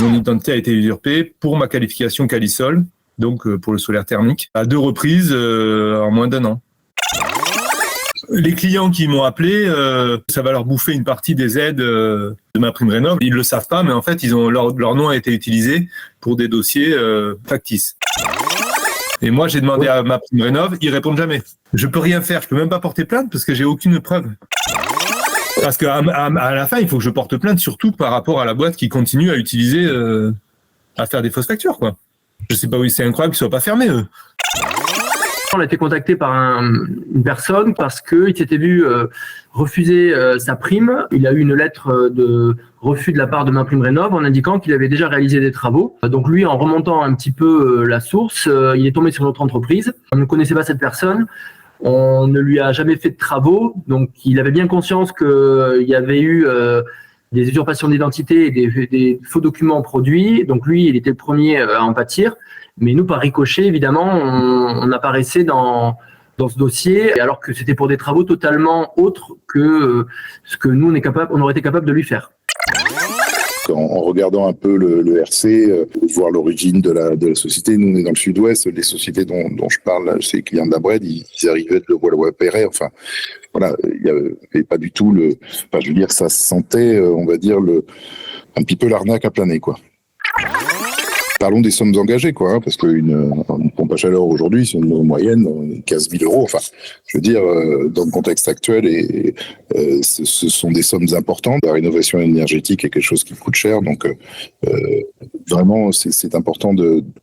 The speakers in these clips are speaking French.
Mon identité a été usurpée pour ma qualification Calisol, donc pour le solaire thermique, à 2 reprises en moins d'1 an. Les clients qui m'ont appelé, ça va leur bouffer une partie des aides de MaPrimeRénov'. Ils le savent pas, mais en fait, leur nom a été utilisé pour des dossiers factices. Et moi, j'ai demandé à MaPrimeRénov', ils répondent jamais. Je peux rien faire, je peux même pas porter plainte parce que j'ai aucune preuve. Parce qu'à la fin, il faut que je porte plainte, surtout par rapport à la boîte qui continue à utiliser, à faire des fausses factures, quoi. Je sais pas, oui, c'est incroyable qu'ils soient pas fermés, eux. On a été contacté par une personne parce qu'il s'était vu refuser sa prime. Il a eu une lettre de refus de la part de MaPrimeRénov' en indiquant qu'il avait déjà réalisé des travaux. Donc lui, en remontant un petit peu la source, il est tombé sur notre entreprise. On ne connaissait pas cette personne. On ne lui a jamais fait de travaux. Donc il avait bien conscience qu'il y avait eu des usurpations d'identité et des faux documents produits. Donc lui, il était le premier à en pâtir. Mais nous, par ricochet, évidemment, on apparaissait dans ce dossier, alors que c'était pour des travaux totalement autres que ce que nous, on aurait été capable de lui faire. En regardant un peu le RC, voir l'origine de la société, nous on est dans le sud-ouest, les sociétés dont je parle, c'est les clients d'Abred, ils arrivaient de Levallois-Perret, enfin voilà, il y avait pas du tout je veux dire, ça sentait, on va dire, un petit peu l'arnaque à planer, quoi. Parlons des sommes engagées, quoi, parce qu'une pompe à chaleur aujourd'hui, c'est une moyenne 15 000 euros. Enfin, je veux dire, dans le contexte actuel, ce sont des sommes importantes. La rénovation énergétique est quelque chose qui coûte cher, donc vraiment, c'est important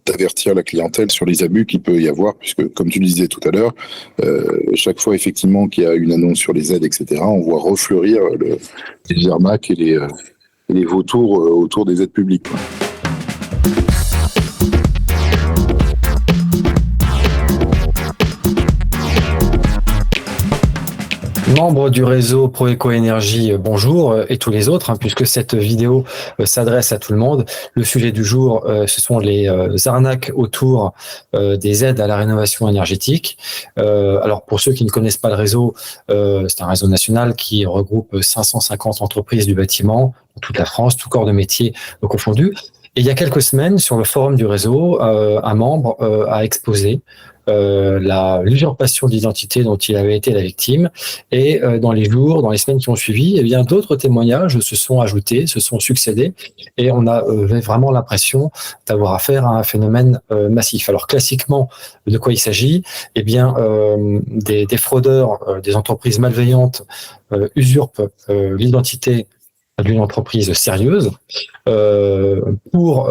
d'avertir la clientèle sur les abus qu'il peut y avoir, puisque, comme tu le disais tout à l'heure, chaque fois effectivement qu'il y a une annonce sur les aides, etc., on voit refleurir les arnaques et les vautours autour des aides publiques, quoi. Membres du réseau Proeco Énergie, bonjour, et tous les autres, puisque cette vidéo s'adresse à tout le monde. Le sujet du jour, ce sont les arnaques autour des aides à la rénovation énergétique. Alors, pour ceux qui ne connaissent pas le réseau, c'est un réseau national qui regroupe 550 entreprises du bâtiment, dans toute la France, tout corps de métier confondu. Et il y a quelques semaines, sur le forum du réseau, un membre a exposé l'usurpation d'identité dont il avait été la victime. Et dans les semaines qui ont suivi, eh bien, d'autres témoignages se sont ajoutés, se sont succédés, et on avait vraiment l'impression d'avoir affaire à un phénomène massif. Alors classiquement, de quoi il s'agit? Eh bien, des fraudeurs, des entreprises malveillantes usurpent l'identité d'une entreprise sérieuse pour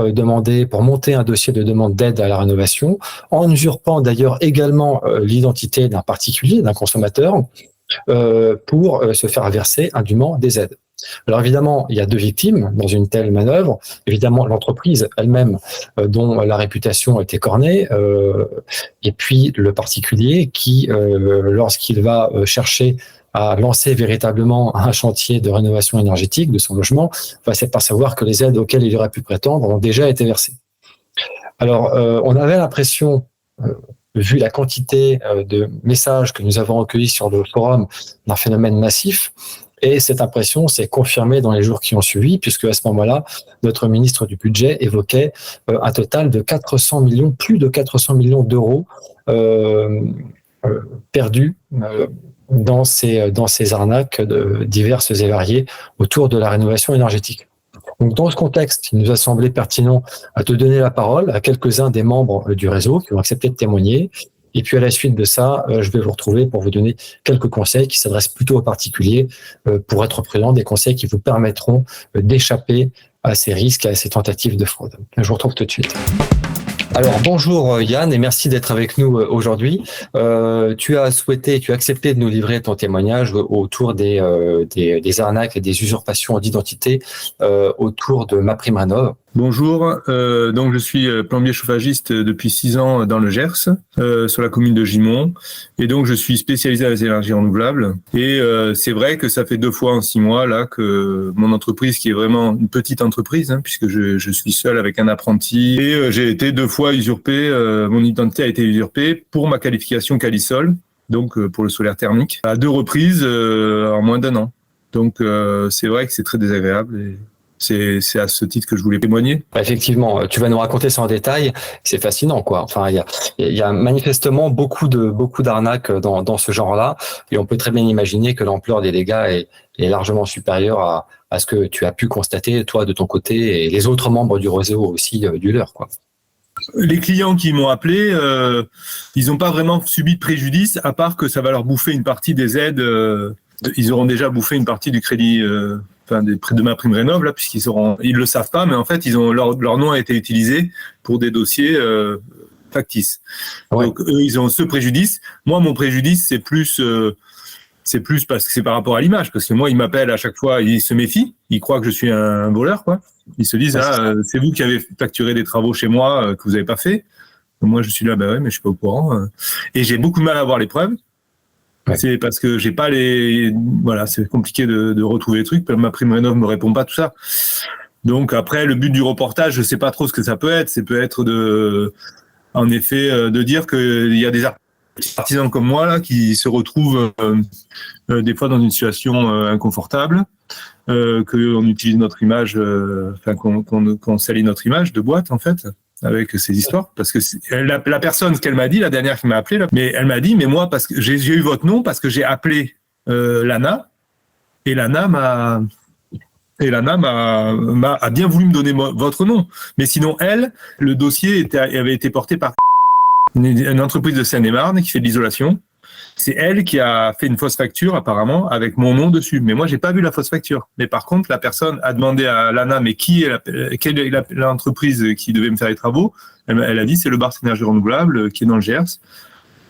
monter un dossier de demande d'aide à la rénovation, en usurpant d'ailleurs également l'identité d'un particulier, d'un consommateur, pour se faire verser indûment des aides. Alors évidemment, il y a 2 victimes dans une telle manœuvre. Évidemment, l'entreprise elle-même dont la réputation était cornée, et puis le particulier qui, lorsqu'il va chercher à lancer véritablement un chantier de rénovation énergétique de son logement, va s'apercevoir que les aides auxquelles il aurait pu prétendre ont déjà été versées. Alors, on avait l'impression, vu la quantité de messages que nous avons recueillis sur le forum, d'un phénomène massif, et cette impression s'est confirmée dans les jours qui ont suivi, puisque à ce moment-là, notre ministre du Budget évoquait un total de plus de 400 millions d'euros perdus dans ces arnaques diverses et variées autour de la rénovation énergétique. Donc, dans ce contexte, il nous a semblé pertinent à te donner la parole à quelques-uns des membres du réseau qui ont accepté de témoigner. Et puis, à la suite de ça, je vais vous retrouver pour vous donner quelques conseils qui s'adressent plutôt aux particuliers pour être prudents, des conseils qui vous permettront d'échapper à ces risques, à ces tentatives de fraude. Je vous retrouve tout de suite. Alors bonjour Yann et merci d'être avec nous aujourd'hui. Tu as accepté de nous livrer ton témoignage autour des arnaques et des usurpations d'identité autour de MaPrimeRénov'. Bonjour, donc je suis plombier chauffagiste depuis 6 ans dans le Gers, sur la commune de Gimont, et donc je suis spécialisé à les énergies renouvelables. Et c'est vrai que ça fait 2 fois en 6 mois là que mon entreprise, qui est vraiment une petite entreprise, puisque je suis seul avec un apprenti, et j'ai été 2 fois usurpé, mon identité a été usurpée pour ma qualification Calisol, donc pour le solaire thermique, à 2 reprises en moins d'1 an. Donc c'est vrai que c'est très désagréable. C'est à ce titre que je voulais témoigner. Effectivement, tu vas nous raconter ça en détail. C'est fascinant, quoi. Enfin, il y a manifestement beaucoup d'arnaques dans ce genre-là, et on peut très bien imaginer que l'ampleur des dégâts est largement supérieure à ce que tu as pu constater toi de ton côté et les autres membres du réseau aussi du leur, quoi. Les clients qui m'ont appelé, ils n'ont pas vraiment subi de préjudice, à part que ça va leur bouffer une partie des aides. Ils auront déjà bouffé une partie du crédit. De ma prime rénov, là, ils le savent pas, mais en fait, leur nom a été utilisé pour des dossiers factices. Ouais. Donc, eux, ils ont ce préjudice. Moi, mon préjudice, c'est plus parce que c'est par rapport à l'image, parce que moi, ils m'appellent à chaque fois, ils se méfient, ils croient que je suis un voleur, quoi. Ils se disent, c'est vous qui avez facturé des travaux chez moi que vous n'avez pas fait. Donc, moi, je suis là, ouais, mais je suis pas au courant. Et j'ai beaucoup de mal à avoir les preuves. Ouais. C'est parce que j'ai pas c'est compliqué de retrouver les trucs. Ma prime rénov me répond pas tout ça. Donc après, le but du reportage, je sais pas trop ce que ça peut être. Ça peut être en effet, de dire qu'il y a des artisans comme moi là qui se retrouvent des fois dans une situation inconfortable, qu'on utilise notre image, qu'on salit notre image de boîte en fait. Avec ces histoires, parce que la personne, ce qu'elle m'a dit, la dernière qui m'a appelé, là, mais elle m'a dit, mais moi, parce que j'ai eu votre nom, parce que j'ai appelé Lana, et Lana a bien voulu me donner votre nom. Mais sinon, le dossier avait été porté par une entreprise de Seine-et-Marne qui fait de l'isolation. C'est elle qui a fait une fausse facture, apparemment, avec mon nom dessus. Mais moi, j'ai pas vu la fausse facture. Mais par contre, la personne a demandé à Lana, mais quelle est l'entreprise qui devait me faire les travaux? Elle a dit, c'est le Barse Énergie Renouvelable qui est dans le Gers.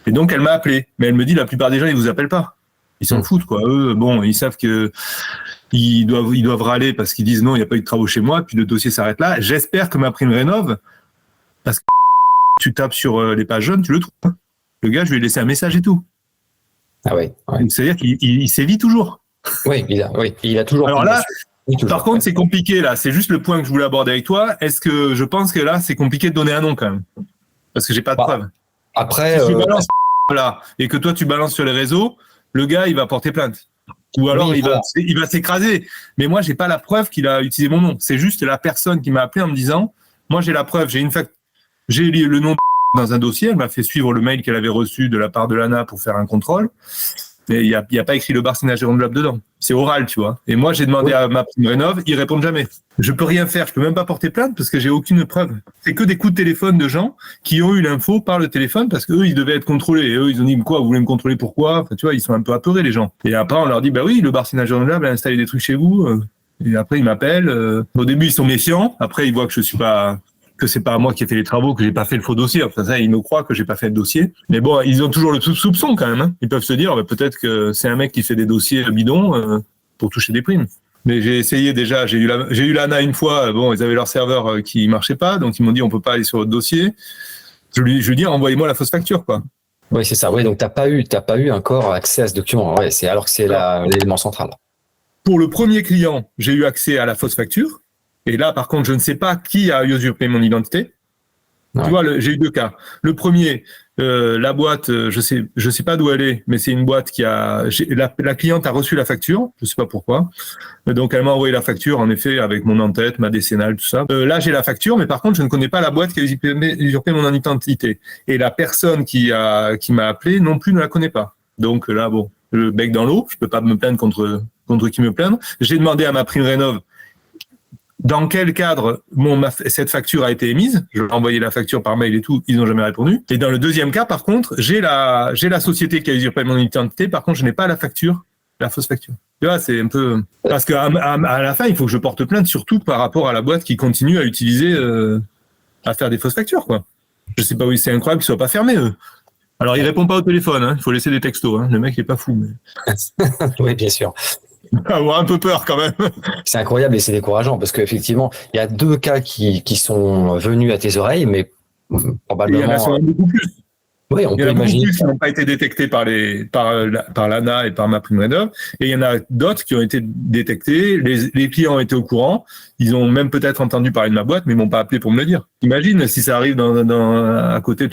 Et donc, elle m'a appelé. Mais elle me dit, la plupart des gens, ils vous appellent pas. Ils s'en foutent, quoi. Eux, bon, ils savent que ils doivent râler parce qu'ils disent non, il n'y a pas eu de travaux chez moi, puis le dossier s'arrête là. J'espère que ma prime rénov, parce que tu tapes sur les pages jaunes, tu le trouves. Le gars, je lui ai laissé un message et tout. Ah ouais. C'est-à-dire qu'il sévit toujours. Oui, il a toujours. Alors là, par contre, c'est compliqué là. C'est juste le point que je voulais aborder avec toi. Est-ce que je pense que là, c'est compliqué de donner un nom quand même, parce que j'ai pas de preuves. Après, si tu balances là et que toi tu balances sur les réseaux, le gars il va porter plainte. Ou alors il va s'écraser. Mais moi, j'ai pas la preuve qu'il a utilisé mon nom. C'est juste la personne qui m'a appelé en me disant, moi j'ai la preuve, j'ai le nom dans un dossier, elle m'a fait suivre le mail qu'elle avait reçu de la part de Lana pour faire un contrôle, mais il y a pas écrit le Barse Énergie Renouvelable dedans. C'est oral, tu vois. Et moi, j'ai demandé à ma prime rénov, ils répondent jamais. Je peux rien faire, je peux même pas porter plainte parce que j'ai aucune preuve. C'est que des coups de téléphone de gens qui ont eu l'info par le téléphone parce qu'eux, ils devaient être contrôlés. Et eux, ils ont dit, quoi, vous voulez me contrôler pourquoi? Enfin, tu vois, ils sont un peu apeurés, les gens. Et après, on leur dit, bah oui, le Barse Énergie Renouvelable a installé des trucs chez vous. Et après, ils m'appellent. Au début, ils sont méfiants. Après, ils voient que que c'est pas moi qui ai fait les travaux, que j'ai pas fait le faux dossier. Enfin, ça, ils me croient que j'ai pas fait le dossier. Mais bon, ils ont toujours le soupçon quand même. Hein. Ils peuvent se dire, peut-être que c'est un mec qui fait des dossiers bidons pour toucher des primes. Mais j'ai essayé déjà. J'ai eu Lana une fois. Bon, ils avaient leur serveur qui marchait pas, donc ils m'ont dit, on peut pas aller sur votre dossier. Je lui dis, envoyez-moi la fausse facture, quoi. Oui, c'est ça. Oui, donc t'as pas eu encore accès à ce document. Ouais, alors que c'est l'élément central. Pour le premier client, j'ai eu accès à la fausse facture. Et là, par contre, je ne sais pas qui a usurpé mon identité. Ouais. Tu vois, j'ai eu deux cas. Le premier, la boîte, je sais pas d'où elle est, mais c'est une boîte la cliente a reçu la facture, je sais pas pourquoi. Donc, elle m'a envoyé la facture, en effet, avec mon en-tête, ma décennale, tout ça. Là, j'ai la facture, mais par contre, je ne connais pas la boîte qui a usurpé mon identité. Et la personne qui m'a appelé, non plus, ne la connaît pas. Donc là, bon, le bec dans l'eau, je peux pas me plaindre contre qui me plaindre. J'ai demandé à ma prime rénov dans quel cadre cette facture a été émise. Je leur ai envoyé la facture par mail et tout, ils n'ont jamais répondu. Et dans le deuxième cas, par contre, j'ai la société qui a usurpé mon identité, par contre, je n'ai pas la facture, la fausse facture. Tu vois, c'est un peu... Parce qu'à la fin, il faut que je porte plainte, surtout par rapport à la boîte qui continue à utiliser, à faire des fausses factures, quoi. Je sais pas, oui, c'est incroyable qu'ils soient pas fermés, eux. Alors, ils répondent pas au téléphone, hein. Il faut laisser des textos, hein. Le mec, il est pas fou, mais... Oui, bien sûr. Avoir un peu peur quand même. C'est incroyable et c'est décourageant parce qu'effectivement, il y a deux cas qui sont venus à tes oreilles, mais probablement. Il y en a beaucoup plus. Oui, on Il y en peut a beaucoup imaginer. plus qui n'ont pas été détectés par l'ANA et par MaPrimeRénov'. Et il y en a d'autres qui ont été détectés. Les clients ont été au courant. Ils ont même peut-être entendu parler de ma boîte, mais ils m'ont pas appelé pour me le dire. Imagine si ça arrive à côté de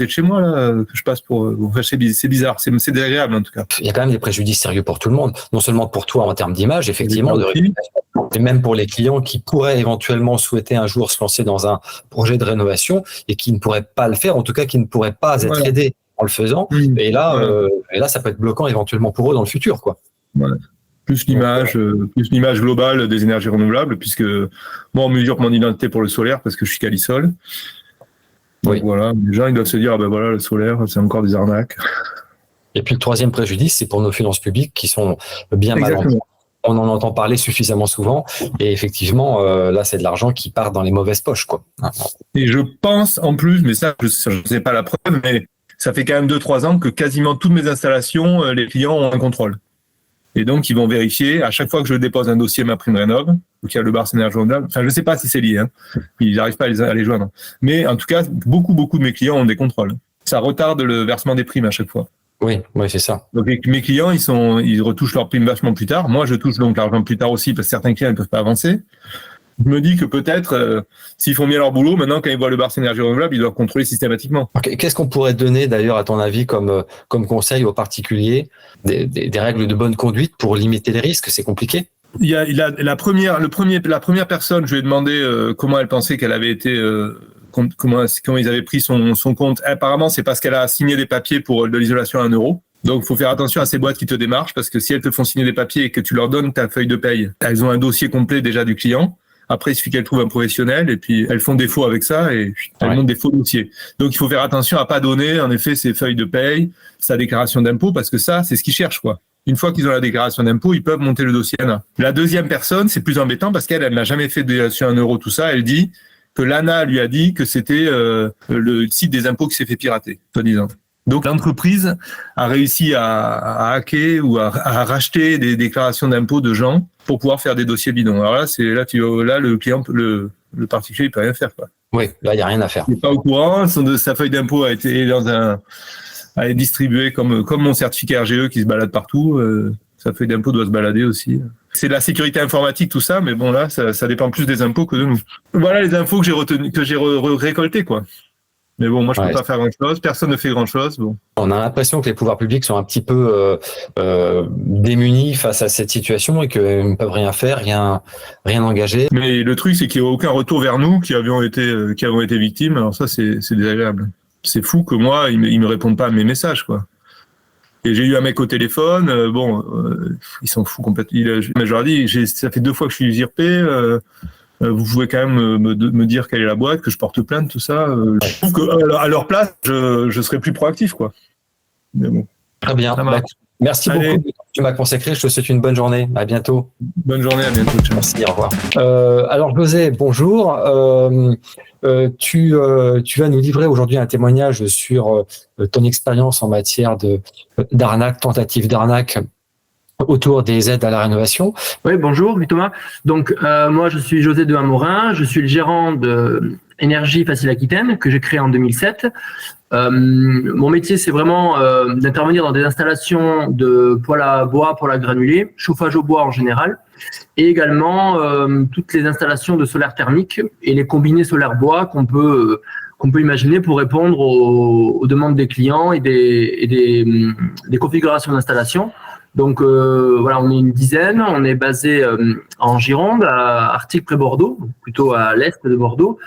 chez moi, là, que je passe pour, c'est bizarre. C'est désagréable, en tout cas. Il y a quand même des préjudices sérieux pour tout le monde. Non seulement pour toi en termes d'image, effectivement, de réputation, et même pour les clients qui pourraient éventuellement souhaiter un jour se lancer dans un projet de rénovation et qui ne pourraient pas le faire, en tout cas qui ne pourraient pas être aidés en le faisant. Et là, ça peut être bloquant éventuellement pour eux dans le futur, quoi. Ouais. Plus l'image globale des énergies renouvelables, puisque moi, on mesure mon identité pour le solaire parce que je suis Calisol. Donc voilà, les gens ils doivent se dire ah ben voilà, le solaire, c'est encore des arnaques. Et puis le troisième préjudice, c'est pour nos finances publiques qui sont bien mal en point. On en entend parler suffisamment souvent, et effectivement, là, c'est de l'argent qui part dans les mauvaises poches, quoi. Et je pense en plus, mais ça, je sais pas la preuve, mais ça fait quand même 2-3 ans que quasiment toutes mes installations, les clients ont un contrôle. Et donc, ils vont vérifier, à chaque fois que je dépose un dossier MaPrimeRénov', donc il y a le Barse Énergie Renouvelable, enfin, je ne sais pas si c'est lié, hein. Ils n'arrivent pas à les joindre. Mais en tout cas, beaucoup de mes clients ont des contrôles. Ça retarde le versement des primes à chaque fois. Oui, c'est ça. Donc, mes clients, ils retouchent leurs primes vachement plus tard. Moi, je touche donc l'argent plus tard aussi, parce que certains clients ne peuvent pas avancer. Je me dis que peut-être, s'ils font bien leur boulot, maintenant, quand ils voient le Barse Énergie Renouvelable, ils doivent contrôler systématiquement. Qu'est-ce qu'on pourrait donner, d'ailleurs, à ton avis, comme conseil aux particuliers, des règles de bonne conduite pour limiter les risques? C'est compliqué. La première personne, je lui ai demandé comment elle pensait qu'elle avait été, comment ils avaient pris son compte. Apparemment, c'est parce qu'elle a signé des papiers pour de l'isolation à 1 euro. Donc, il faut faire attention à ces boîtes qui te démarchent, parce que si elles te font signer des papiers et que tu leur donnes ta feuille de paye, elles ont un dossier complet déjà du client. Après, il suffit qu'elles trouvent un professionnel et puis elles font défaut avec ça et elles montent des faux dossiers. Donc, il faut faire attention à pas donner, en effet, ses feuilles de paye, sa déclaration d'impôt, parce que ça, c'est ce qu'ils cherchent, quoi. Une fois qu'ils ont la déclaration d'impôt, ils peuvent monter le dossier ANA. La deuxième personne, c'est plus embêtant parce qu'elle n'a jamais fait de déclaration à 1 euro, tout ça. Elle dit que l'ANA lui a dit que c'était le site des impôts qui s'est fait pirater, soi-disant. Donc, l'entreprise a réussi à hacker ou à racheter des déclarations d'impôts de gens pour pouvoir faire des dossiers bidons. Alors là, le client, le particulier, il peut rien faire, quoi. Oui, là, il n'y a rien à faire. Il n'est pas au courant. Sa feuille d'impôt a été distribuée comme mon certificat RGE qui se balade partout. Sa feuille d'impôt doit se balader aussi. C'est de la sécurité informatique, tout ça, mais bon, là, ça dépend plus des impôts que de nous. Voilà les infos que j'ai récoltées, quoi. Mais bon, moi, je peux pas faire grand-chose. Personne ne fait grand-chose. Bon. On a l'impression que les pouvoirs publics sont un petit peu démunis face à cette situation et qu'ils ne peuvent rien faire, rien engager. Mais le truc, c'est qu'il n'y a aucun retour vers nous qui avons été victimes. Alors ça, c'est désagréable. C'est fou que moi, ils me répondent pas à mes messages, quoi. Et j'ai eu un mec au téléphone. Ils s'en foutent complètement. Mais je leur dis, ça fait 2 fois que je suis usurpé. Vous pouvez quand même me dire quelle est la boîte, que je porte plainte, tout ça. Je trouve qu'à leur place, je serais plus proactif, quoi. Mais bon. Très bien. Merci beaucoup. Tu m'as consacré. Je te souhaite une bonne journée. À bientôt. Bonne journée. À bientôt. Ciao. Merci. Au revoir. Alors, José, bonjour. Tu vas nous livrer aujourd'hui un témoignage sur ton expérience en matière d'arnaque, tentative d'arnaque autour des aides à la rénovation. Oui, bonjour, Thomas. Donc, moi, je suis José de Hamorin. Je suis le gérant de Énergie Facile Aquitaine que j'ai créé en 2007. Mon métier, c'est vraiment d'intervenir dans des installations de poêle à bois, poêle à granulés, chauffage au bois en général, et également toutes les installations de solaire thermique et les combinés solaire bois qu'on peut imaginer pour répondre aux demandes des clients et des configurations d'installation. Donc voilà, on est une dizaine, on est basé en Gironde, à Artigues près Bordeaux, plutôt à l'est de Bordeaux.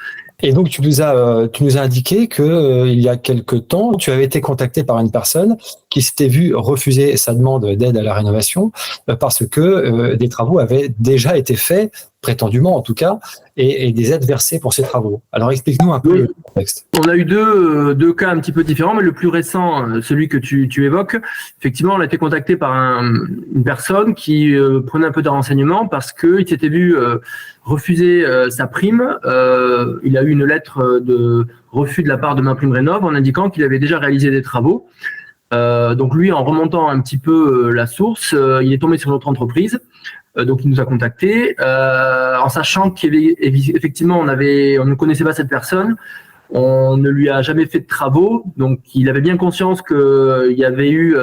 Et donc tu nous as indiqué que il y a quelque temps, tu avais été contacté par une personne qui s'était vue refuser sa demande d'aide à la rénovation parce que des travaux avaient déjà été faits, prétendument en tout cas, et des aides versées pour ces travaux. Alors explique-nous un peu le contexte. On a eu deux cas un petit peu différents, mais le plus récent, celui que tu évoques, effectivement, on a été contacté par une personne qui prenait un peu de renseignements parce qu'il s'était vu refuser sa prime. Il a eu une lettre de refus de la part de MaPrimeRénov' en indiquant qu'il avait déjà réalisé des travaux. Donc lui, en remontant un petit peu la source, il est tombé sur notre entreprise. Donc il nous a contactés en sachant qu'effectivement on ne connaissait pas cette personne. On ne lui a jamais fait de travaux, donc il avait bien conscience qu'il y avait eu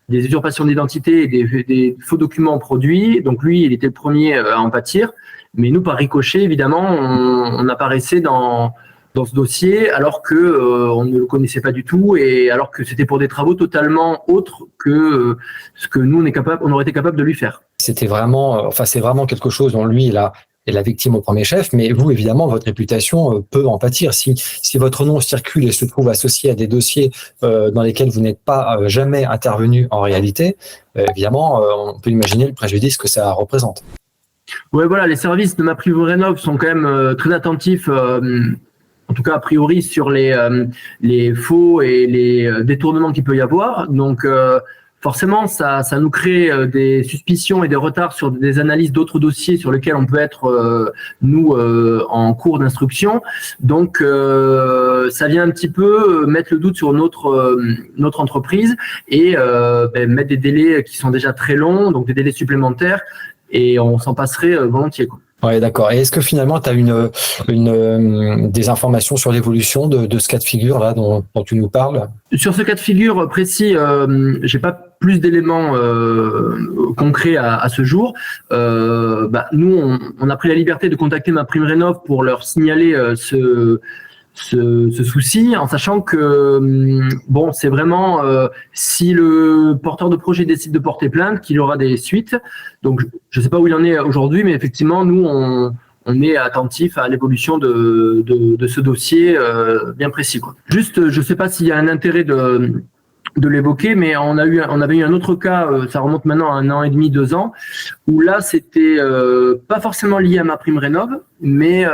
des usurpations d'identité et des faux documents produits. Donc lui, il était le premier à en pâtir. Mais nous, par ricochet, évidemment, on apparaissait dans ce dossier alors que on ne le connaissait pas du tout et alors que c'était pour des travaux totalement autres que ce que nous on aurait été capable de lui faire. C'est vraiment quelque chose dont lui est la victime au premier chef, mais vous, évidemment, votre réputation peut en pâtir. Si votre nom circule et se trouve associé à des dossiers dans lesquels vous n'êtes pas jamais intervenu en réalité, évidemment, on peut imaginer le préjudice que ça représente. Ouais, voilà, les services de MaPrimeRénov' sont quand même très attentifs, en tout cas a priori, sur les faux et les détournements qu'il peut y avoir. Donc, forcément, ça nous crée des suspicions et des retards sur des analyses d'autres dossiers sur lesquels on peut être, nous, en cours d'instruction. Donc, ça vient un petit peu mettre le doute sur notre entreprise et mettre des délais qui sont déjà très longs, donc des délais supplémentaires, et on s'en passerait volontiers, quoi. Oui, d'accord. Et est-ce que finalement, tu as des informations sur l'évolution de ce cas de figure là dont tu nous parles? Sur ce cas de figure précis, j'ai pas plus d'éléments concrets à ce jour. Nous, on a pris la liberté de contacter MaPrimeRénov' pour leur signaler ce souci, en sachant que c'est vraiment si le porteur de projet décide de porter plainte, qu'il aura des suites. Donc je ne sais pas où il en est aujourd'hui, mais effectivement nous on est attentif à l'évolution de ce dossier bien précis, quoi. Juste, je ne sais pas s'il y a un intérêt de l'évoquer, mais on avait eu un autre cas, ça remonte maintenant à 1 an et demi, 2 ans, où là c'était pas forcément lié à MaPrimeRénov', mais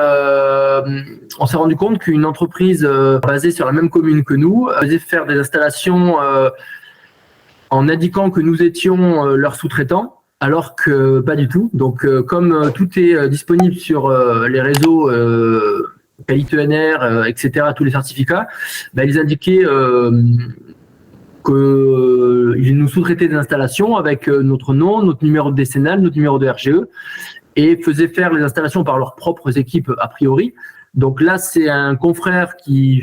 on s'est rendu compte qu'une entreprise basée sur la même commune que nous faisait faire des installations en indiquant que nous étions leurs sous-traitants, alors que pas du tout. Donc comme tout est disponible sur les réseaux qualité ENR, etc., tous les certificats, ils indiquaient qu'ils nous sous-traitaient des installations avec notre nom, notre numéro de décennale, notre numéro de RGE, et faisaient faire les installations par leurs propres équipes a priori. Donc là, c'est un confrère qui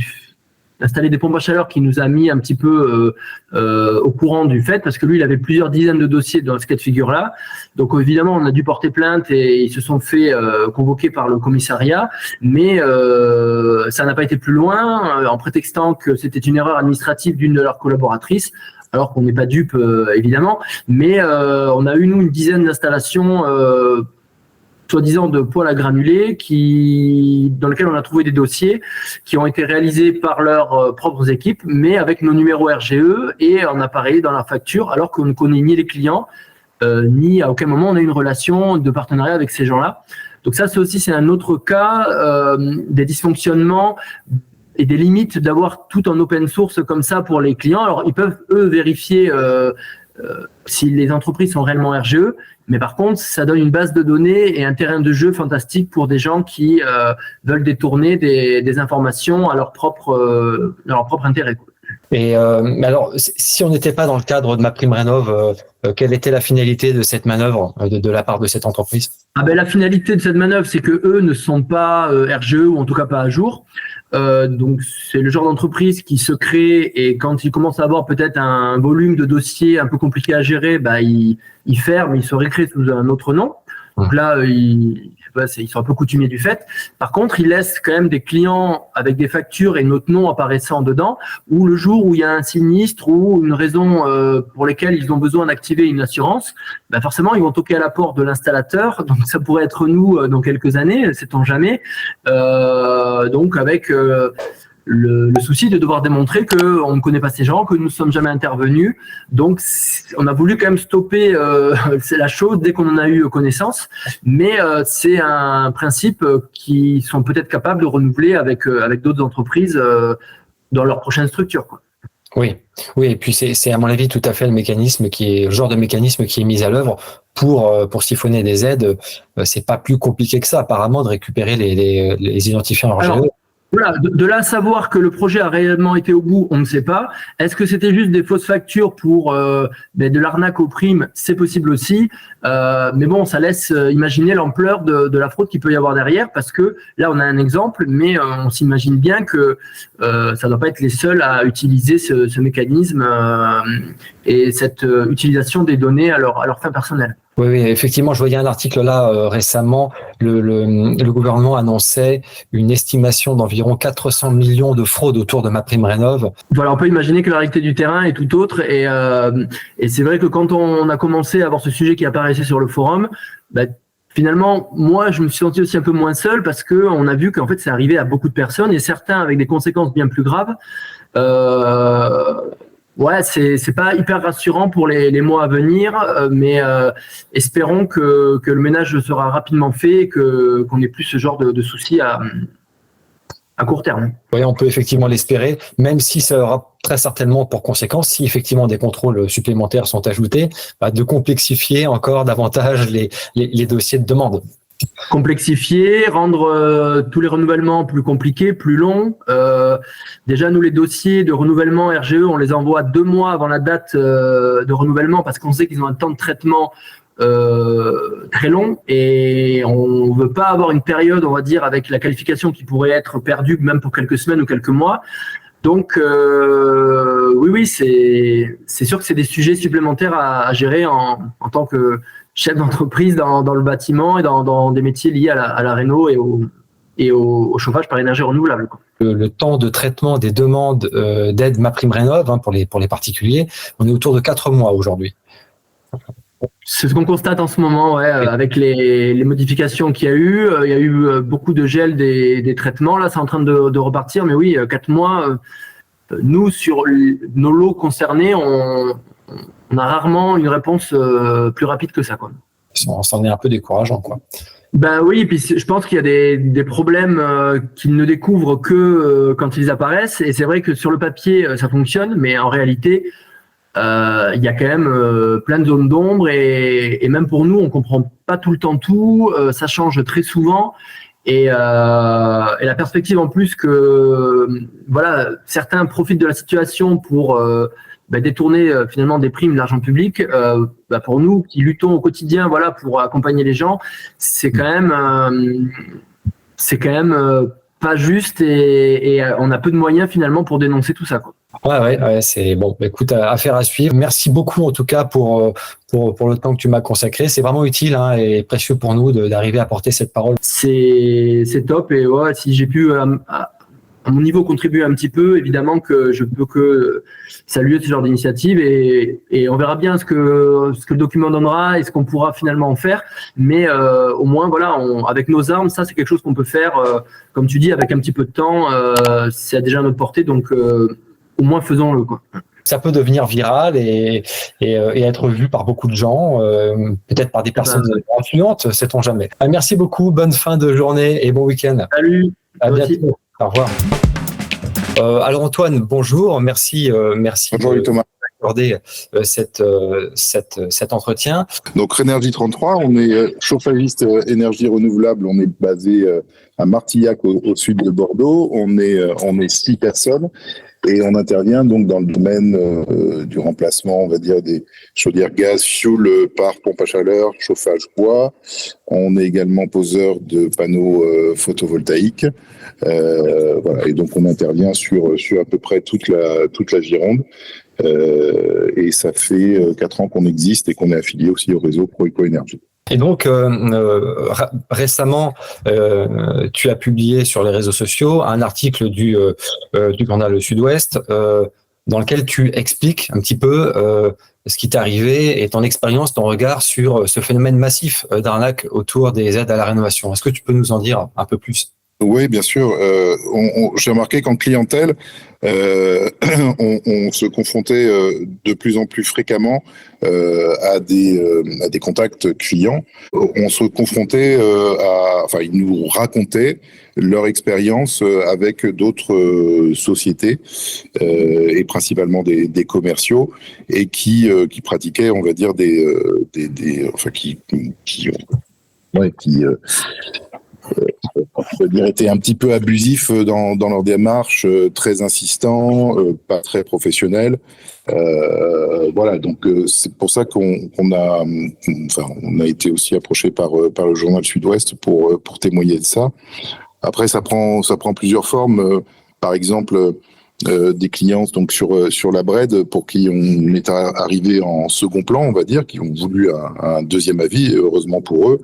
installait des pompes à chaleur qui nous a mis un petit peu au courant du fait, parce que lui, il avait plusieurs dizaines de dossiers dans ce cas de figure-là. Donc évidemment, on a dû porter plainte et ils se sont fait convoquer par le commissariat, mais ça n'a pas été plus loin, en prétextant que c'était une erreur administrative d'une de leurs collaboratrices, alors qu'on n'est pas dupe, évidemment. Mais on a eu, nous, une dizaine d'installations soi-disant de poêle à granulés dans lesquels on a trouvé des dossiers qui ont été réalisés par leurs propres équipes, mais avec nos numéros RGE et en appareil dans la facture, alors qu'on ne connaît ni les clients, ni à aucun moment on a une relation de partenariat avec ces gens-là. Donc ça, c'est un autre cas des dysfonctionnements et des limites d'avoir tout en open source comme ça pour les clients. Alors ils peuvent, eux, vérifier si les entreprises sont réellement RGE, mais par contre, ça donne une base de données et un terrain de jeu fantastique pour des gens qui veulent détourner des informations à leur propre intérêt. Et alors, si on n'était pas dans le cadre de MaPrimeRénov', quelle était la finalité de cette manœuvre de la part de cette entreprise? La finalité de cette manœuvre, c'est que eux ne sont pas RGE ou en tout cas pas à jour. Donc c'est le genre d'entreprise qui se crée et quand ils commencent à avoir peut-être un volume de dossiers un peu compliqué à gérer, ils ferment, ils se récréent sous un autre nom. Donc là, ils sont un peu coutumiers du fait. Par contre, ils laissent quand même des clients avec des factures et notre nom apparaissant dedans, ou le jour où il y a un sinistre ou une raison pour laquelle ils ont besoin d'activer une assurance, forcément, ils vont toquer à la porte de l'installateur. Donc, ça pourrait être nous dans quelques années, sait-on jamais. Donc, avec le souci de devoir démontrer qu'on ne connaît pas ces gens, que nous ne sommes jamais intervenus. Donc, on a voulu quand même stopper la chose dès qu'on en a eu connaissance. Mais c'est un principe qui sont peut-être capables de renouveler avec d'autres entreprises dans leur prochaine structure, quoi. Oui, et puis c'est à mon avis tout à fait le genre de mécanisme qui est mis à l'œuvre pour siphonner des aides. C'est pas plus compliqué que ça apparemment de récupérer les identifiants RGE. Voilà, de là à savoir que le projet a réellement été au bout, on ne sait pas. Est-ce que c'était juste des fausses factures pour de l'arnaque aux primes? C'est possible aussi. Mais bon, ça laisse imaginer l'ampleur de la fraude qu'il peut y avoir derrière, parce que là, on a un exemple, mais on s'imagine bien que ça ne doit pas être les seuls à utiliser ce mécanisme et cette utilisation des données à leur fin personnelle. Oui, effectivement, je voyais un article là récemment. Le gouvernement annonçait une estimation d'environ 400 millions de fraudes autour de MaPrimeRénov'. Voilà, on peut imaginer que la réalité du terrain est tout autre. Et c'est vrai que quand on a commencé à avoir ce sujet qui apparaissait sur le forum, finalement, moi, je me suis senti aussi un peu moins seul parce que on a vu qu'en fait, c'est arrivé à beaucoup de personnes et certains avec des conséquences bien plus graves. Ouais, c'est pas hyper rassurant pour les mois à venir, mais espérons que le ménage sera rapidement fait et qu'on n'ait plus ce genre de soucis à court terme. Oui, on peut effectivement l'espérer, même si ça aura très certainement pour conséquence, si effectivement des contrôles supplémentaires sont ajoutés, de complexifier encore davantage les dossiers de demande. Complexifier, rendre tous les renouvellements plus compliqués, plus longs. Déjà, nous, les dossiers de renouvellement RGE, on les envoie 2 mois avant la date de renouvellement parce qu'on sait qu'ils ont un temps de traitement très long et on ne veut pas avoir une période, on va dire, avec la qualification qui pourrait être perdue même pour quelques semaines ou quelques mois. Donc, oui, c'est sûr que c'est des sujets supplémentaires à gérer en tant que chef d'entreprise dans le bâtiment et dans des métiers liés à la réno et au chauffage par énergie renouvelable, quoi. Le temps de traitement des demandes d'aide MaPrimeRénov' pour les particuliers, on est autour de 4 mois aujourd'hui. C'est ce qu'on constate en ce moment, ouais, avec les modifications qu'il y a eu. Il y a eu beaucoup de gel des traitements. Là, c'est en train de repartir. Mais oui, 4 mois, nous, sur nos lots concernés, on a rarement une réponse plus rapide que ça, quoi. C'en est un peu décourageant, quoi. Ben oui, puis je pense qu'il y a des problèmes qu'ils ne découvrent que quand ils apparaissent. Et c'est vrai que sur le papier, ça fonctionne, mais en réalité, il y a quand même plein de zones d'ombre et même pour nous, on comprend pas tout le temps tout. Ça change très souvent. Et la perspective en plus que voilà, certains profitent de la situation pour détourner finalement des primes, l'argent public. Pour nous qui luttons au quotidien, voilà, pour accompagner les gens, c'est quand même pas juste et on a peu de moyens finalement pour dénoncer tout ça, quoi. Ouais, c'est bon. Écoute, affaire à suivre. Merci beaucoup en tout cas pour le temps que tu m'as consacré. C'est vraiment utile et précieux pour nous d'arriver à porter cette parole. C'est top et ouais, si j'ai pu à mon niveau contribuer un petit peu, évidemment que je peux que saluer ce genre d'initiative et on verra bien ce que le document donnera et ce qu'on pourra finalement en faire. Mais au moins voilà, avec nos armes, ça c'est quelque chose qu'on peut faire, comme tu dis, avec un petit peu de temps. C'est déjà à notre portée, donc au moins faisons-le, quoi. Ça peut devenir viral et être vu par beaucoup de gens, peut-être par des personnes influentes, sait-on jamais. Merci beaucoup, bonne fin de journée et bon week-end. Salut. À bientôt. Aussi. Au revoir. Alors Antoine, bonjour, merci. Bonjour Thomas. D'accorder cet entretien. Donc Rénergie 33, on est chauffagiste énergie renouvelable, on est basé à Martillac au sud de Bordeaux, on est 6 personnes. Et on intervient donc dans le domaine du remplacement, on va dire, des chaudières gaz, fioul par pompe à chaleur, chauffage bois. On est également poseur de panneaux photovoltaïques. Voilà. Et donc on intervient sur à peu près toute la Gironde. Et ça fait 4 ans qu'on existe et qu'on est affilié aussi au réseau Proeco Énergie. Et donc, récemment, tu as publié sur les réseaux sociaux un article du journal Le Sud-Ouest dans lequel tu expliques un petit peu ce qui t'est arrivé et ton expérience, ton regard sur ce phénomène massif d'arnaque autour des aides à la rénovation. Est-ce que tu peux nous en dire un peu plus ? Oui, bien sûr. J'ai remarqué qu'en clientèle, on se confrontait de plus en plus fréquemment à des contacts clients. On se confrontait ils nous racontaient leur expérience avec d'autres sociétés et principalement des commerciaux et qui pratiquaient, on va dire, je veux dire, étaient un petit peu abusifs dans leur démarche, très insistants, pas très professionnels. Voilà, donc c'est pour ça qu'on a été aussi approché par le journal Sud-Ouest pour témoigner de ça. Après, ça prend plusieurs formes. Par exemple, des clients donc sur la Bred pour qui on est arrivé en second plan, on va dire, qui ont voulu un deuxième avis, et heureusement pour eux,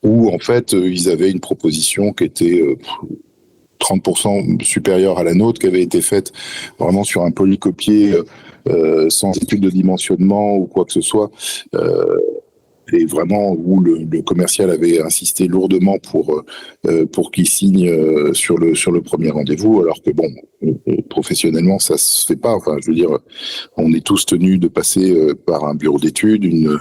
où en fait ils avaient une proposition qui était 30% supérieure à la nôtre, qui avait été faite vraiment sur un polycopier sans étude de dimensionnement ou quoi que ce soit. Et vraiment où le commercial avait insisté lourdement pour qu'il signe sur le premier rendez-vous, alors que bon, professionnellement ça se fait pas. Enfin, je veux dire, on est tous tenus de passer par un bureau d'études, une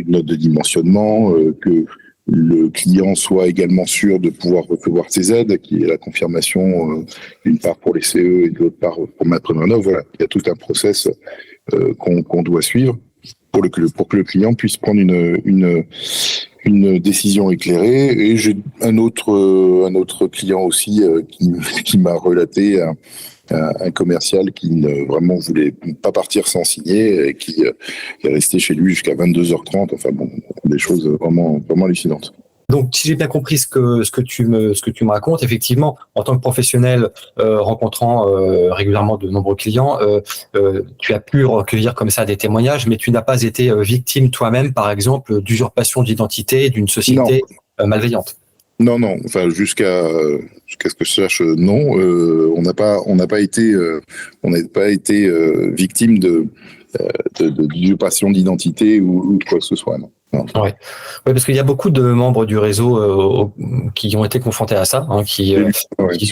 note de dimensionnement, que le client soit également sûr de pouvoir recevoir ses aides, qui est la confirmation d'une part pour les CE et de l'autre part pour MaPrimeRénov'. Voilà, il y a tout un process qu'on doit suivre pour que le client puisse prendre une décision éclairée. Et j'ai un autre client aussi qui m'a relaté un commercial qui ne vraiment voulait pas partir sans signer et qui est resté chez lui jusqu'à 22h30. Enfin bon, des choses vraiment hallucinantes. Donc, si j'ai bien compris ce que tu me racontes, effectivement, en tant que professionnel rencontrant régulièrement de nombreux clients, tu as pu recueillir comme ça des témoignages, mais tu n'as pas été victime toi-même, par exemple, d'usurpation d'identité d'une société malveillante. Non. Enfin, jusqu'à ce que je sache, non. On n'a pas été victime d'usurpation d'identité ou de quoi que ce soit. Non. Ouais, parce qu'il y a beaucoup de membres du réseau qui ont été confrontés à ça, hein, sur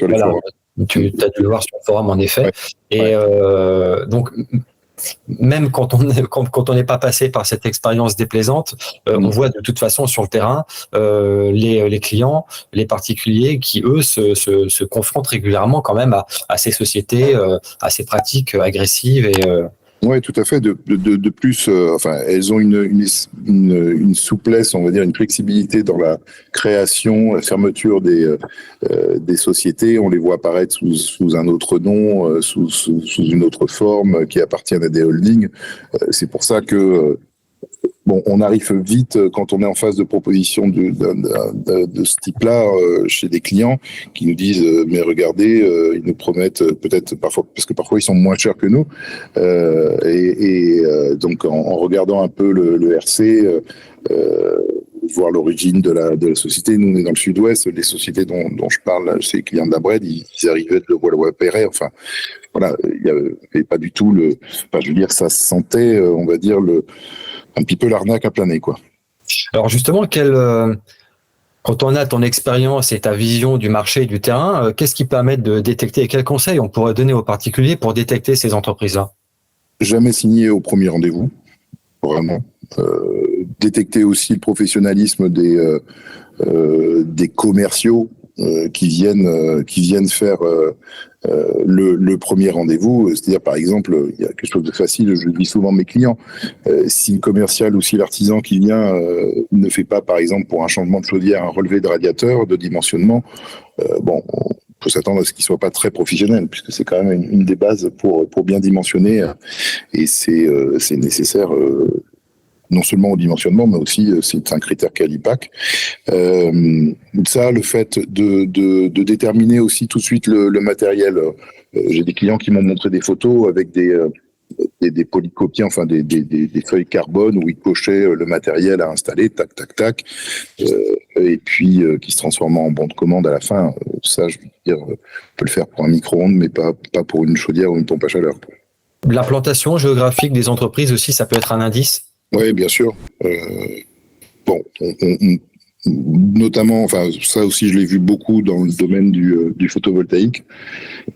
les forums. Tu as dû le voir sur le forum, en effet. Ouais. Et donc, même quand on n'est pas passé par cette expérience déplaisante, on voit de toute façon sur le terrain les clients, les particuliers qui, eux, se confrontent régulièrement quand même à ces sociétés, à ces pratiques agressives et... Oui, tout à fait. De plus, elles ont une souplesse, on va dire, une flexibilité dans la création, la fermeture des sociétés. On les voit apparaître sous un autre nom, sous une autre forme, qui appartiennent à des holdings. C'est pour ça que on arrive vite quand on est en phase de proposition de ce type-là chez des clients qui nous disent mais regardez, ils nous promettent peut-être parfois, parce que parfois ils sont moins chers que nous, donc en regardant un peu le RC, voir l'origine de la société. Nous on est dans le Sud-Ouest, les sociétés dont je parle, c'est les clients de la Bred, ils arrivaient de Levallois-Perret, enfin voilà, il y avait pas du tout je veux dire, ça se sentait, on va dire un petit peu l'arnaque à planer, quoi. Alors justement, quand on a ton expérience et ta vision du marché et du terrain, qu'est-ce qui permet de détecter et quels conseils on pourrait donner aux particuliers pour détecter ces entreprises-là ? Jamais signer au premier rendez-vous, vraiment. Détecter aussi le professionnalisme des commerciaux qui viennent faire le premier rendez-vous. C'est-à-dire, par exemple, il y a quelque chose de facile, je le dis souvent à mes clients, si le commercial ou si l'artisan qui vient ne fait pas, par exemple, pour un changement de chaudière, un relevé de radiateur, de dimensionnement, on peut s'attendre à ce qu'il soit pas très professionnel, puisque c'est quand même une des bases pour bien dimensionner, et c'est nécessaire non seulement au dimensionnement, mais aussi c'est un critère Calipac. Ça, le fait de déterminer aussi tout de suite le matériel. J'ai des clients qui m'ont montré des photos avec des polycopies, enfin des feuilles carbone où ils cochaient le matériel à installer, tac, tac, tac, et puis qui se transformait en bon de commande à la fin. Ça, je veux dire, on peut le faire pour un micro-ondes, mais pas pour une chaudière ou une pompe à chaleur. L'implantation géographique des entreprises aussi, ça peut être un indice ? Oui, bien sûr. Notamment, enfin ça aussi je l'ai vu beaucoup dans le domaine du photovoltaïque,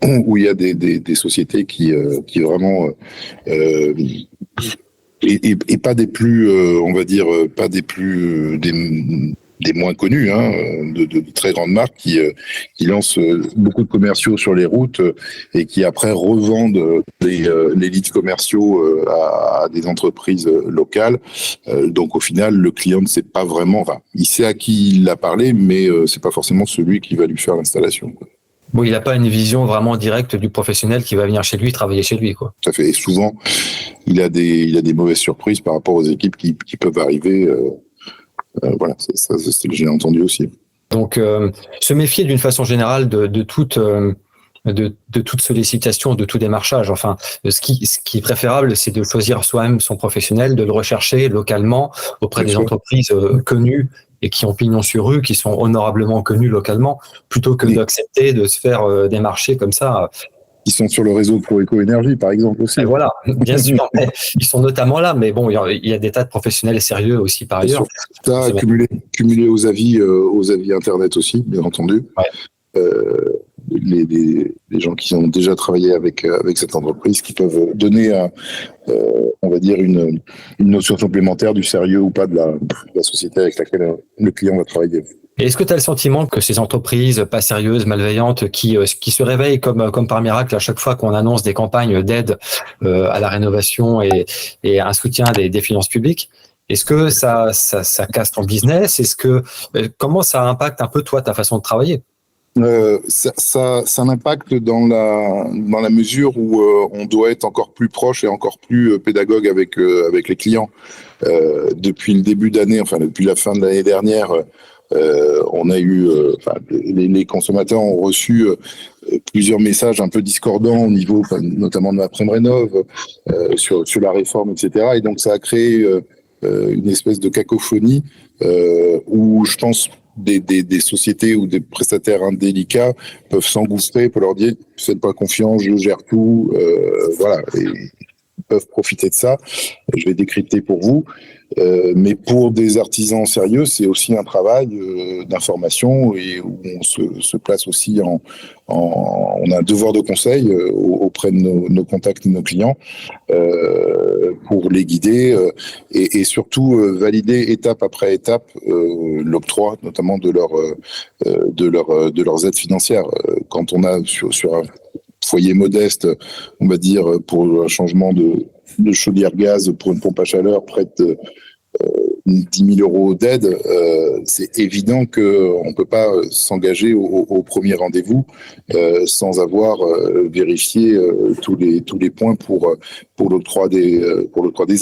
où il y a des sociétés qui vraiment et pas des plus, on va dire, pas des plus des moins connus, de très grandes marques qui lancent beaucoup de commerciaux sur les routes et qui après revendent les leads commerciaux à des entreprises locales. Donc au final, le client ne sait pas vraiment, il sait à qui il a parlé, mais c'est pas forcément celui qui va lui faire l'installation. Bon, il n'a pas une vision vraiment directe du professionnel qui va venir chez lui, travailler chez lui, quoi. Tout à fait. Et souvent, il a des mauvaises surprises par rapport aux équipes qui peuvent arriver. Voilà, ça j'ai entendu aussi. Donc, se méfier d'une façon générale de toute sollicitation, de tout démarchage. Enfin, ce qui est préférable, c'est de choisir soi-même son professionnel, de le rechercher localement auprès des entreprises connues et qui ont pignon sur rue, qui sont honorablement connues localement, plutôt que d'accepter de se faire démarcher comme ça. Ils sont sur le réseau Proeco-Énergie, par exemple, aussi. Et voilà, bien sûr. Ils sont notamment là, mais bon, il y a des tas de professionnels sérieux aussi par ailleurs. Ça, cumulé aux avis Internet aussi, bien entendu. Ouais. Les gens qui ont déjà travaillé avec cette entreprise, qui peuvent donner, on va dire, une notion supplémentaire du sérieux ou pas de la société avec laquelle le client va travailler. Et est-ce que tu as le sentiment que ces entreprises pas sérieuses, malveillantes, qui se réveillent comme par miracle à chaque fois qu'on annonce des campagnes d'aide à la rénovation et un soutien des finances publiques, est-ce que ça casse ton business? Comment ça impacte un peu toi ta façon de travailler? Ça impacte dans la mesure où on doit être encore plus proche et encore plus pédagogue avec les clients. Depuis le début d'année, depuis la fin de l'année dernière, on a eu, les consommateurs ont reçu plusieurs messages un peu discordants au niveau, notamment de MaPrimeRénov', sur la réforme, etc. Et donc ça a créé une espèce de cacophonie où je pense des sociétés ou des prestataires indélicats peuvent s'engouffrer pour leur dire faites pas confiance, je gère tout, voilà. Et ils peuvent profiter de ça. Je vais décrypter pour vous. Mais pour des artisans sérieux, c'est aussi un travail d'information et où on se place aussi on a un devoir de conseil auprès de nos contacts et de nos clients pour les guider et surtout valider étape après étape l'octroi notamment de leurs aides financières. Quand on a sur un foyer modeste, on va dire pour un changement de chaudière gaz pour une pompe à chaleur près de 10 000 euros d'aide, c'est évident qu'on ne peut pas s'engager au premier rendez-vous sans avoir vérifié tous les points pour l'octroi des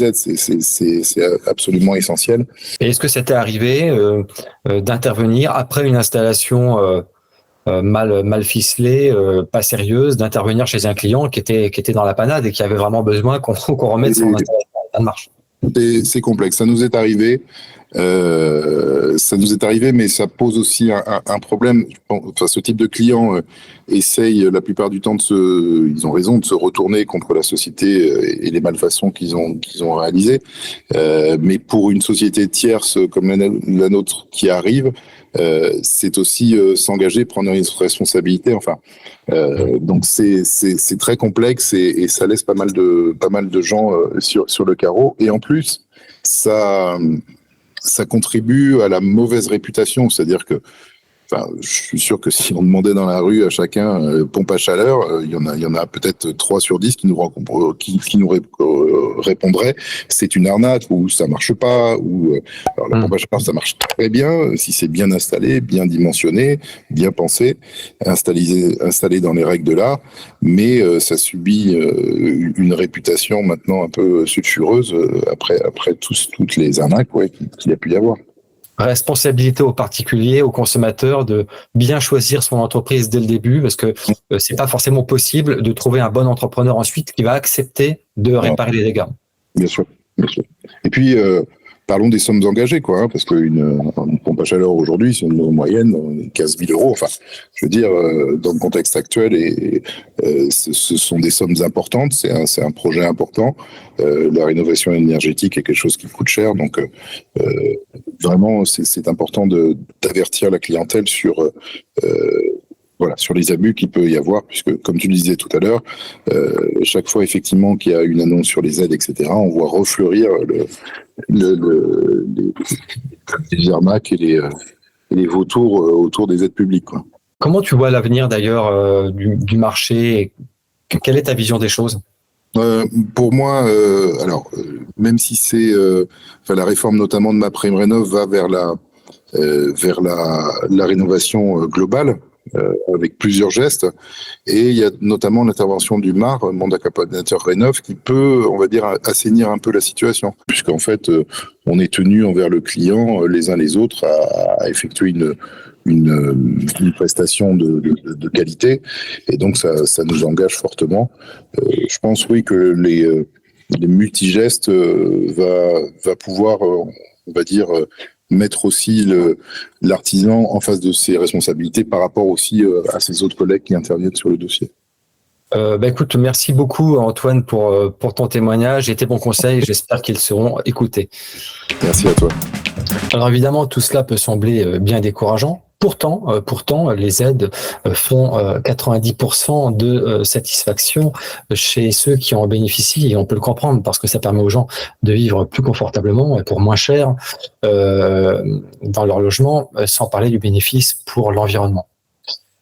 aides. C'est absolument essentiel. Et est-ce que ça t'est arrivé d'intervenir après une installation mal ficelée, pas sérieuse, d'intervenir chez un client qui était dans la panade et qui avait vraiment besoin qu'on remette son installation en marche? C'est complexe. Ça nous est arrivé, mais ça pose aussi un problème. Enfin, ce type de client essaye la plupart du temps ils ont raison de se retourner contre la société et les malfaçons qu'ils ont réalisées. Mais pour une société tierce comme la nôtre qui arrive, c'est aussi s'engager, prendre une responsabilité. Enfin, donc c'est très complexe et ça laisse pas mal de gens sur le carreau. Et en plus, ça contribue à la mauvaise réputation. C'est-à-dire que, je suis sûr que si on demandait dans la rue à chacun pompe à chaleur, il y en a peut-être 3 sur 10 qui nous répondraient c'est une arnaque ou ça marche pas ou alors la pompe à chaleur ça marche très bien si c'est bien installé, bien dimensionné, bien pensé, installé dans les règles de l'art, mais ça subit une réputation maintenant un peu sulfureuse après toutes les arnaques qu'il y a pu y avoir. Responsabilité aux particuliers, aux consommateurs de bien choisir son entreprise dès le début parce que c'est pas forcément possible de trouver un bon entrepreneur ensuite qui va accepter de réparer les dégâts. Bien sûr. Et puis parlons des sommes engagées, parce qu'une pompe à chaleur aujourd'hui, c'est une moyenne 15 000 euros. Enfin, je veux dire, dans le contexte actuel, ce sont des sommes importantes. C'est un projet important. La rénovation énergétique est quelque chose qui coûte cher, donc vraiment, c'est important d'avertir la clientèle sur les abus qu'il peut y avoir, puisque, comme tu le disais tout à l'heure, chaque fois, effectivement, qu'il y a une annonce sur les aides, etc., on voit refleurir les arnaques et les vautours autour des aides publiques, quoi. Comment tu vois l'avenir d'ailleurs du marché? Quelle est ta vision des choses? Pour moi, même si c'est la réforme notamment de MaPrimeRénov' va vers la rénovation globale avec plusieurs gestes, et il y a notamment l'intervention du MAR, mandat coordinateur Rénov', qui peut, on va dire, assainir un peu la situation, puisqu'en fait on est tenu envers le client les uns les autres à effectuer une prestation de qualité, et donc ça nous engage fortement. Je pense, oui, que les multigestes va pouvoir, on va dire, mettre aussi l'artisan en face de ses responsabilités par rapport aussi à ses autres collègues qui interviennent sur le dossier. Écoute, merci beaucoup Antoine pour ton témoignage et tes bons conseils. J'espère qu'ils seront écoutés. Merci à toi. Alors évidemment, tout cela peut sembler bien décourageant. Pourtant, les aides font 90% de satisfaction chez ceux qui en bénéficient, et on peut le comprendre parce que ça permet aux gens de vivre plus confortablement et pour moins cher dans leur logement, sans parler du bénéfice pour l'environnement.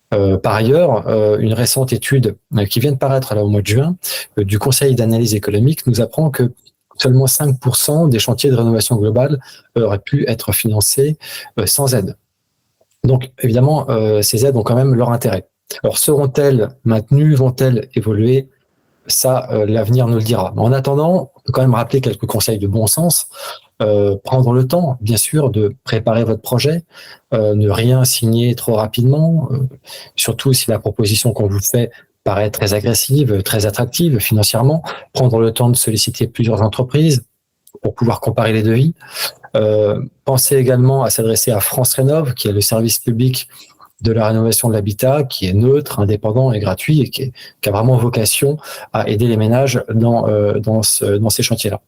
Par ailleurs, une récente étude qui vient de paraître là au mois de juin du Conseil d'analyse économique nous apprend que seulement 5% des chantiers de rénovation globale auraient pu être financés sans aide. Donc, évidemment, ces aides ont quand même leur intérêt. Alors, seront-elles maintenues? Vont-elles évoluer? Ça, l'avenir nous le dira. Mais en attendant, on peut quand même rappeler quelques conseils de bon sens. Prendre le temps, bien sûr, de préparer votre projet, ne rien signer trop rapidement, surtout si la proposition qu'on vous fait paraît très agressive, très attractive financièrement. Prendre le temps de solliciter plusieurs entreprises pour pouvoir comparer les devis. Pensez également à s'adresser à France Rénov', qui est le service public de la rénovation de l'habitat, qui est neutre, indépendant et gratuit, et qui a vraiment vocation à aider les ménages dans ces chantiers-là.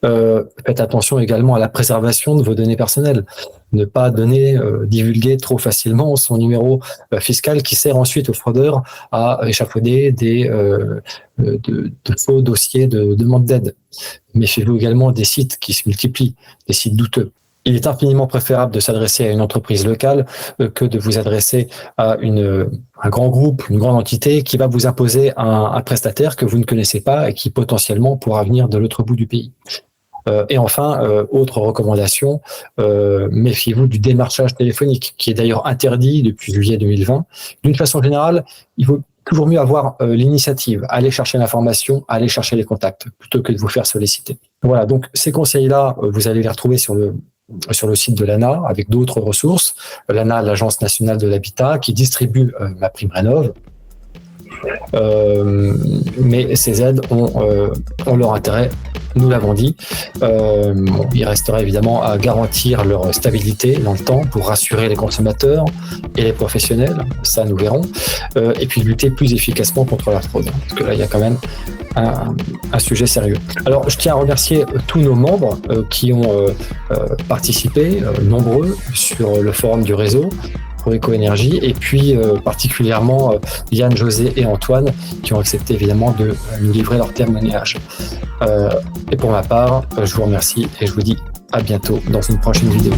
Faites attention également à la préservation de vos données personnelles. Ne pas divulguer trop facilement son numéro fiscal qui sert ensuite aux fraudeurs à échafauder de faux dossiers de demande d'aide. Méfiez-vous également des sites qui se multiplient, des sites douteux. Il est infiniment préférable de s'adresser à une entreprise locale que de vous adresser à un grand groupe, une grande entité qui va vous imposer un prestataire que vous ne connaissez pas et qui potentiellement pourra venir de l'autre bout du pays. Et enfin, autre recommandation, méfiez-vous du démarchage téléphonique, qui est d'ailleurs interdit depuis juillet 2020. D'une façon générale, il vaut toujours mieux avoir l'initiative, aller chercher l'information, aller chercher les contacts, plutôt que de vous faire solliciter. Voilà, donc ces conseils-là, vous allez les retrouver sur le site de l'ANA avec d'autres ressources. L'ANA, l'Agence nationale de l'habitat, qui distribue MaPrimeRénov'. Mais ces aides ont leur intérêt, nous l'avons dit. Il restera évidemment à garantir leur stabilité dans le temps pour rassurer les consommateurs et les professionnels, ça nous verrons, et puis lutter plus efficacement contre la fraude, parce que là il y a quand même un sujet sérieux. Alors je tiens à remercier tous nos membres qui ont participé, nombreux, sur le forum du réseau Proeco-Énergie, et puis particulièrement Yann, José et Antoine qui ont accepté évidemment de nous livrer leur témoignage. Et pour ma part, je vous remercie et je vous dis à bientôt dans une prochaine vidéo.